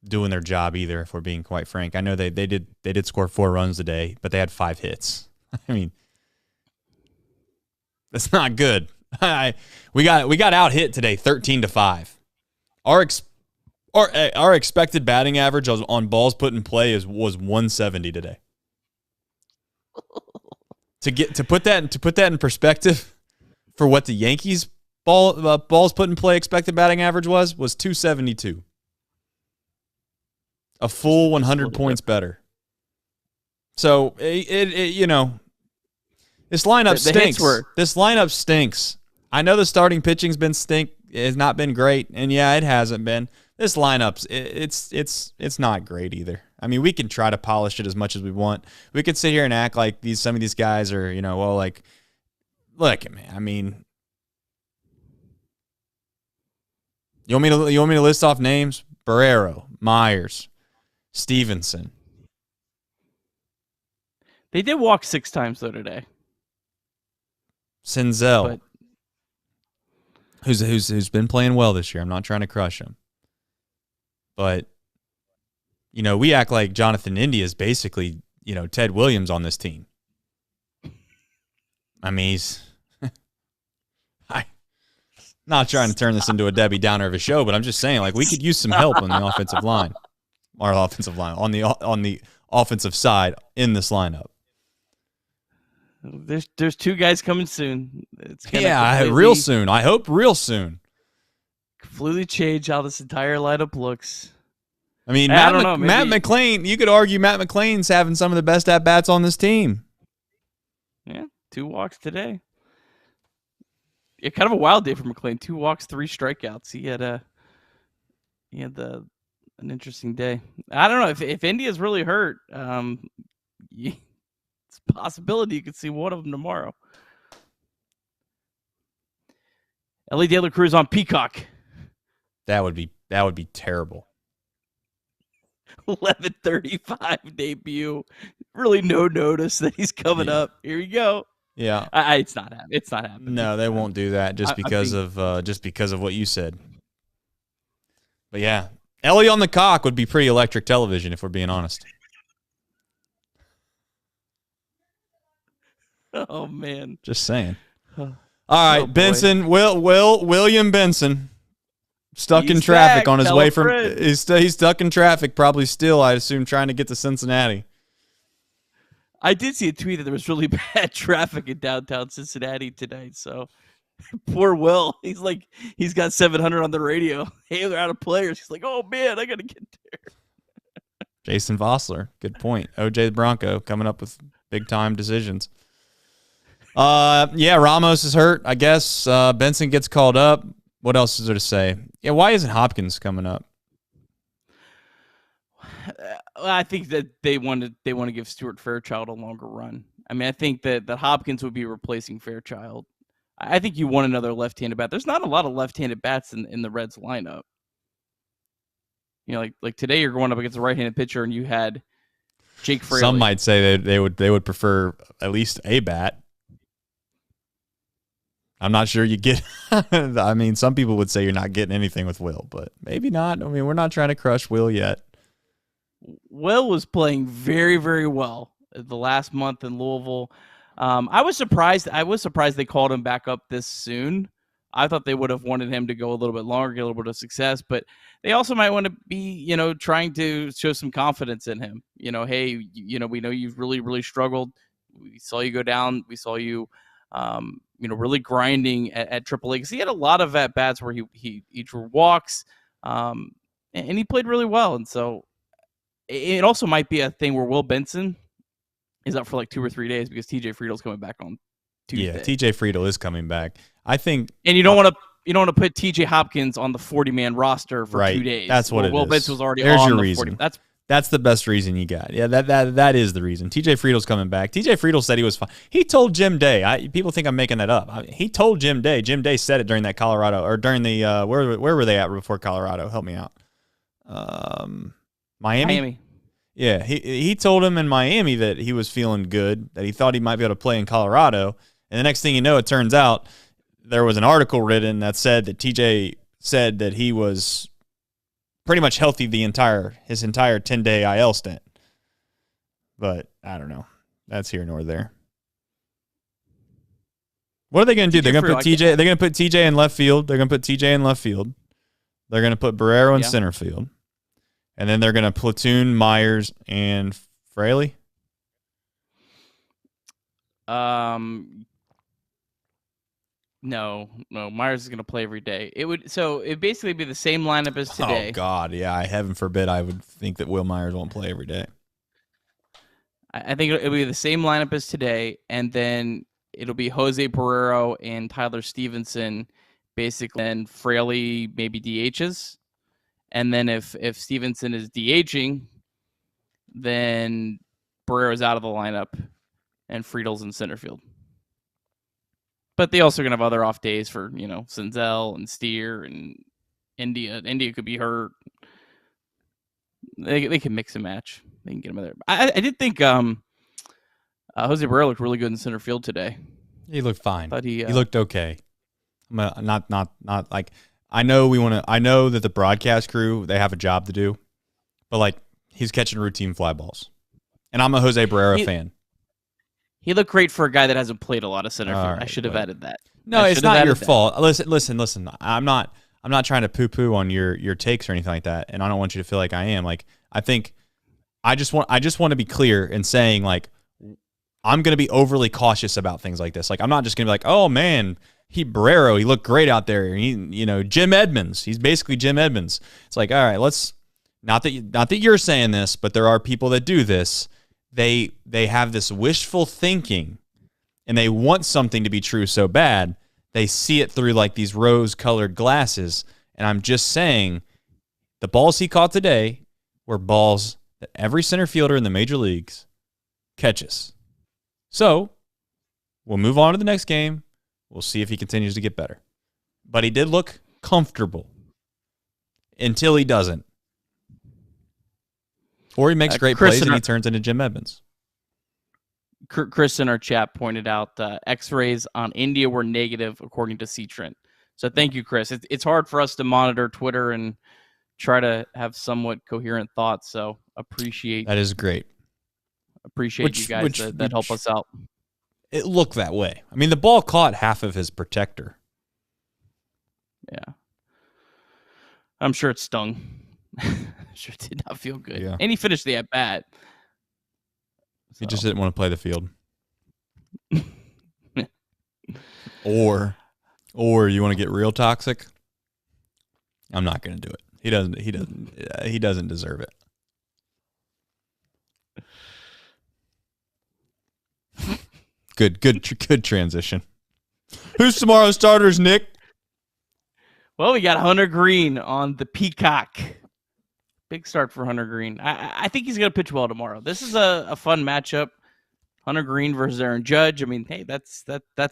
doing their job either. If we're being quite frank, I know they did score 4 runs today, but they had 5 hits. I mean, that's not good. We got out hit today, 13-5. Our expected batting average on balls put in play was 170 today. To put that in perspective, for what the Yankees balls put in play expected batting average was 272. A full 100 points better. So it you know, this lineup stinks. This lineup stinks. I know the starting pitching's has not been great, and yeah, it hasn't been. This lineup's it's not great either. I mean, we can try to polish it as much as we want. We could sit here and act like some of these guys are, you know, well, like, look, man. I mean, you want me to list off names? Barrero, Myers, Stevenson. They did walk 6 times though today. Senzel, who's been playing well this year. I'm not trying to crush him, but you know, we act like Jonathan India is basically, you know, Ted Williams on this team. I mean, he's not trying to turn this into a Debbie Downer of a show, but I'm just saying, like, we could use some help on the offensive line, or offensive line on the offensive side in this lineup. There's 2 guys coming soon. It's real soon. I hope real soon. Completely change how this entire lineup looks. I mean, Matt McClain, you could argue Matt McClain's having some of the best at-bats on this team. Yeah, 2 walks today. Yeah, kind of a wild day for McClain. 2 walks, 3 strikeouts. He had an interesting day. I don't know if India's really hurt. It's a possibility you could see one of them tomorrow. Ellie De La Cruz on Peacock. That would be terrible. 11:35 debut. Really no notice that he's coming up. Here you go. Yeah, it's not happening. It's not happening. No, they won't do that just because of what you said. But yeah, Ellie on the cock would be pretty electric television if we're being honest. Oh man, just saying. All right, Benson, William Benson. stuck in He's traffic back. on his Tell way a from. friend. He's stuck in traffic, probably still, I assume, trying to get to Cincinnati. I did see a tweet that there was really bad traffic in downtown Cincinnati tonight. So poor Will. He's got 700 on the radio. Hey, they're out of players. He's like, oh man, I gotta get there. Jason Vossler, good point. OJ the Bronco coming up with big time decisions. Yeah, Ramos is hurt, I guess. Benson gets called up. What else is there to say? Yeah, why isn't Hopkins coming up? I think that they want to give Stuart Fairchild a longer run. I mean, I think that Hopkins would be replacing Fairchild. I think you want another left-handed bat. There's not a lot of left-handed bats in the Reds lineup. You know, like today you're going up against a right-handed pitcher and you had Jake Fraley. Some might say they would prefer at least a bat. I'm not sure you get. I mean, some people would say you're not getting anything with Will, but maybe not. I mean, we're not trying to crush Will yet. Will was playing very, very well the last month in Louisville. I was surprised. They called him back up this soon. I thought they would have wanted him to go a little bit longer, get a little bit of success, but they also might want to be, trying to show some confidence in him. Hey, we know you've really, really struggled. We saw you go down. We saw you, really grinding at AAA because he had a lot of at bats where he drew walks, and he played really well. And so it also might be a thing where Will Benson is up for like 2 or 3 days because TJ Friedel's coming back on Tuesday. Yeah, TJ Friedel is coming back. I think, and you don't want to put TJ Hopkins on the 40-man roster for right, 2 days. That's what it Will is. Benson was already There's on your the reason. 40. That's the best reason you got. Yeah, that is the reason. TJ Friedel's coming back. TJ Friedel said he was fine. He told Jim Day. People think I'm making that up. He told Jim Day. Jim Day said it during that Colorado or during the where were they at before Colorado? Help me out. Miami. Yeah, he told him in Miami that he was feeling good, that he thought he might be able to play in Colorado. And the next thing you know, it turns out there was an article written that said that TJ said that he was pretty much healthy his entire 10-day IL stint. But I don't know. That's here nor there. What are they going to do? They're going to put TJ. They're going to put TJ in left field. They're going to put TJ in left field. They're going to put Barrero in center field. And then they're going to platoon Myers and Fraley. No. Myers is going to play every day. It'd basically be the same lineup as today. Oh God, yeah. Heaven forbid I would think that Will Myers won't play every day. I think it'll be the same lineup as today, and then it'll be Jose Barrero and Tyler Stevenson, basically, and Fraley maybe DHs. And then if Stevenson is DHing, then Barrero's out of the lineup and Friedel's in center field. But they also are going to have other off days for, Senzel and Steer and India. India could be hurt. They can mix and match. They can get him in there. I did think Jose Barrero looked really good in center field today. He looked fine. But he looked okay. Not like I know that the broadcast crew, they have a job to do, but like he's catching routine fly balls. And I'm a Jose Barrero fan. He looked great for a guy that hasn't played a lot of center field. Right, I should have added that. No, it's not your fault. Listen. I'm not trying to poo-poo on your takes or anything like that, and I don't want you to feel like I am. Like I think I just want to be clear in saying like I'm going to be overly cautious about things like this. Like I'm not just going to be like, "Oh man, Barrero, he looked great out there." Jim Edmonds. He's basically Jim Edmonds. It's like, all right, let's not that you're saying this, but there are people that do this. They have this wishful thinking, and they want something to be true so bad. They see it through like these rose-colored glasses. And I'm just saying, the balls he caught today were balls that every center fielder in the major leagues catches. So we'll move on to the next game. We'll see if he continues to get better. But he did look comfortable until he doesn't. Or he makes great plays and he turns into Jim Edmonds. Chris in our chat pointed out X-rays on India were negative according to C-Trent. So thank you, Chris. It's hard for us to monitor Twitter and try to have somewhat coherent thoughts. So appreciate that is great. Appreciate you guys that help us out. It looked that way. I mean, the ball caught half of his protector. Yeah. I'm sure it stung. Sure did not feel good. Yeah. And he finished the at-bat. He just didn't want to play the field. Or you want to get real toxic? I'm not going to do it. He doesn't deserve it. Good transition. Who's tomorrow's starters, Nick? Well, we got Hunter Green on the Peacock. Big start for Hunter Green. I think he's going to pitch well tomorrow. This is a fun matchup. Hunter Green versus Aaron Judge. I mean, hey, that's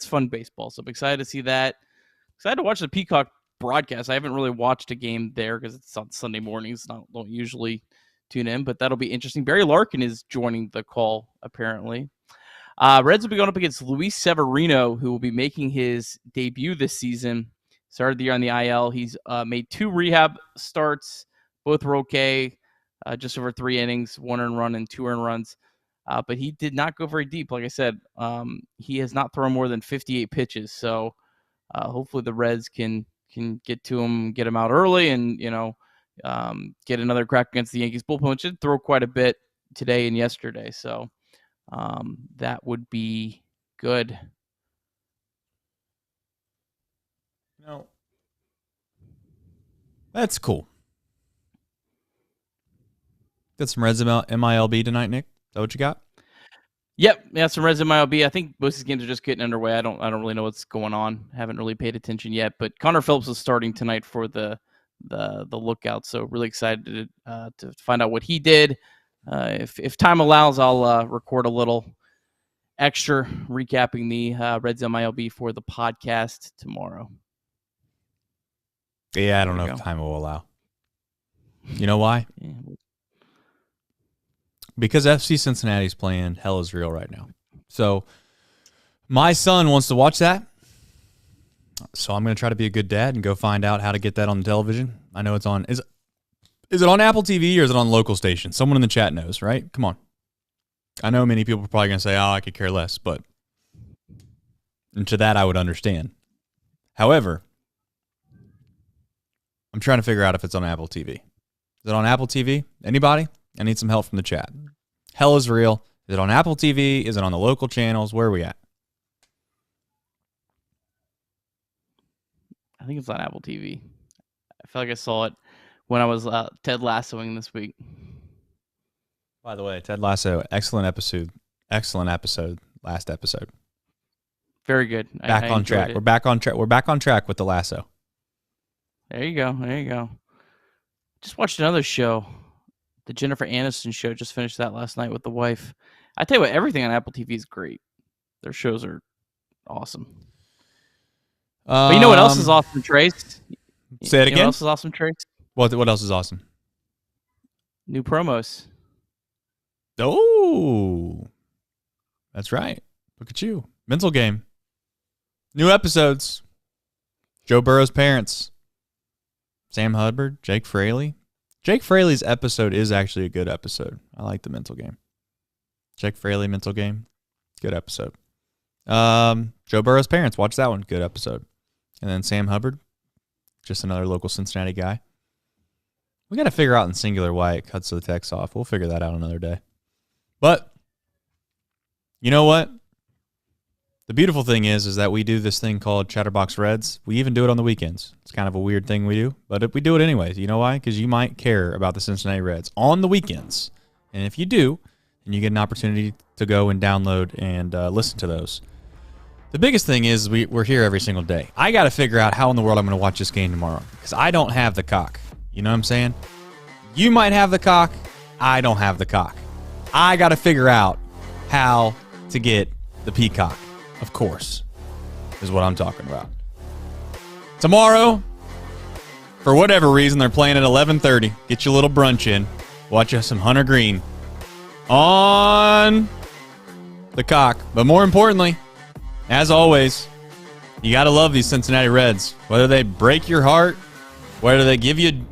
fun baseball. So I'm excited to see that. Excited to watch the Peacock broadcast. I haven't really watched a game there because it's on Sunday mornings. Don't usually tune in, but that'll be interesting. Barry Larkin is joining the call, apparently. Reds will be going up against Luis Severino, who will be making his debut this season. Started the year on the IL. He's made 2 rehab starts. Both were okay. Just over 3 innings, 1 earned run and 2 earned runs. But he did not go very deep. Like I said, he has not thrown more than 58 pitches. So hopefully the Reds can get to him, get him out early, and get another crack against the Yankees bullpen, which did throw quite a bit today and yesterday. So that would be good. No, that's cool. Got some Reds MILB tonight, Nick? Is that what you got? Yep, yeah, some Reds MILB. I think most of these games are just getting underway. I don't really know what's going on. Haven't really paid attention yet. But Connor Phillips is starting tonight for the lookout. So really excited to find out what he did. If time allows, I'll record a little extra recapping the Reds MILB for the podcast tomorrow. Yeah, I don't know if time will allow. You know why? Yeah. Because FC Cincinnati's playing Hell is Real right now. So my son wants to watch that. So I'm going to try to be a good dad and go find out how to get that on the television. I know it's on. Is it on Apple TV or is it on local station? Someone in the chat knows, right? Come on. I know many people are probably going to say, oh, I could care less. But and to that, I would understand. However, I'm trying to figure out if it's on Apple TV. Is it on Apple TV? Anybody? I need some help from the chat. Hell is Real. Is it on Apple TV? Is it on the local channels? Where are we at? I think it's on Apple TV. I feel like I saw it when I was Ted Lassoing this week. By the way, Ted Lasso, excellent episode. Excellent episode. Last episode. Very good. Back on track. We're back on track. We're back on track with the Lasso. There you go. There you go. Just watched another show. The Jennifer Aniston show. Just finished that last night with the wife. I tell you what, everything on Apple TV is great. Their shows are awesome. But you know what else is awesome, Trace? Say it again. What else is awesome, Trace? What else is awesome? New promos. Oh, that's right. Look at you. Mental game. New episodes. Joe Burrow's parents. Sam Hubbard, Jake Fraley. Jake Fraley's episode is actually a good episode. I like the mental game. Jake Fraley, mental game. Good episode. Joe Burrow's parents. Watch that one. Good episode. And then Sam Hubbard. Just another local Cincinnati guy. We got to figure out in singular why it cuts the text off. We'll figure that out another day. But you know what? The beautiful thing is that we do this thing called Chatterbox Reds. We even do it on the weekends. It's kind of a weird thing we do, but we do it anyways. You know why? Because you might care about the Cincinnati Reds on the weekends. And if you do, then you get an opportunity to go and download and listen to those. The biggest thing is we're here every single day. I got to figure out how in the world I'm going to watch this game tomorrow because I don't have the cock. You know what I'm saying? You might have the cock. I don't have the cock. I got to figure out how to get the peacock. Of course, is what I'm talking about. Tomorrow, for whatever reason, they're playing at 11:30. Get your little brunch in. Watch us some Hunter Green on the cock. But more importantly, as always, you got to love these Cincinnati Reds. Whether they break your heart, whether they give you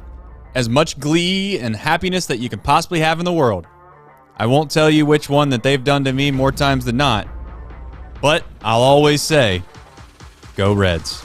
as much glee and happiness that you can possibly have in the world. I won't tell you which one that they've done to me more times than not. But I'll always say, go Reds.